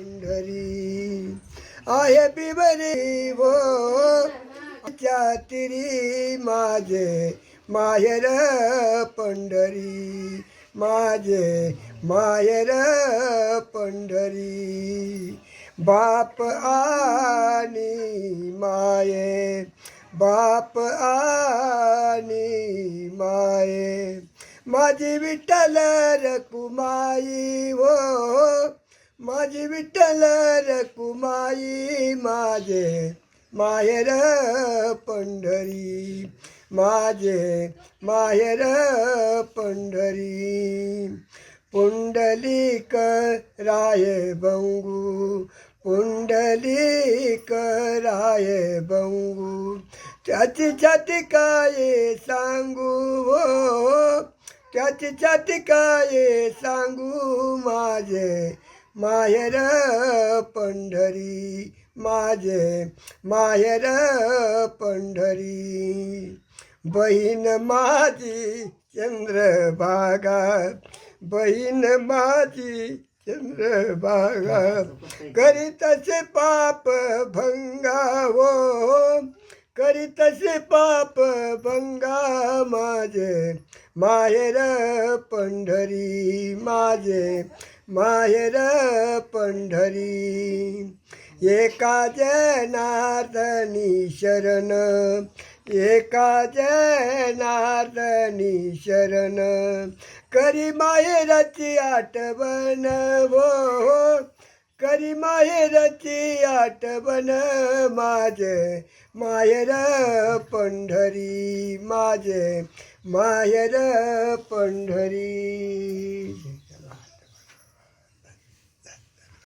पंढरी आहे बिबरी वो तिरी माझे माहेर पंढरी माझे माहेर पंढरी बाप आणि माये बाप आणि माये माझी विठ्ठल रकुमाई हो माझी विठ्ठल रकुमाई माझे माहेर पंढरी माझे माहेर पंढरी पुंडलिक राये बंगू पुंडलिक राये बंगू त्याची छाती काय सांगू हो त्याची छाती काय सांगू माझे माहेर पंढरी माझे माहेर पंढरी बहीण माझी चंद्रभागा बहीण माझी चंद्रभागा करीतसे पाप भंगा हो करीतसे पाप भंगा माझे माहेर पंढरी माझे माहेर पंढरी एका जनार्दनी शरण एका जनार्दनी शरण करी माहेरची आठवण हो करी माहेरची आठवण माझे माहेर पंढरी माझे माहेर पंढरी.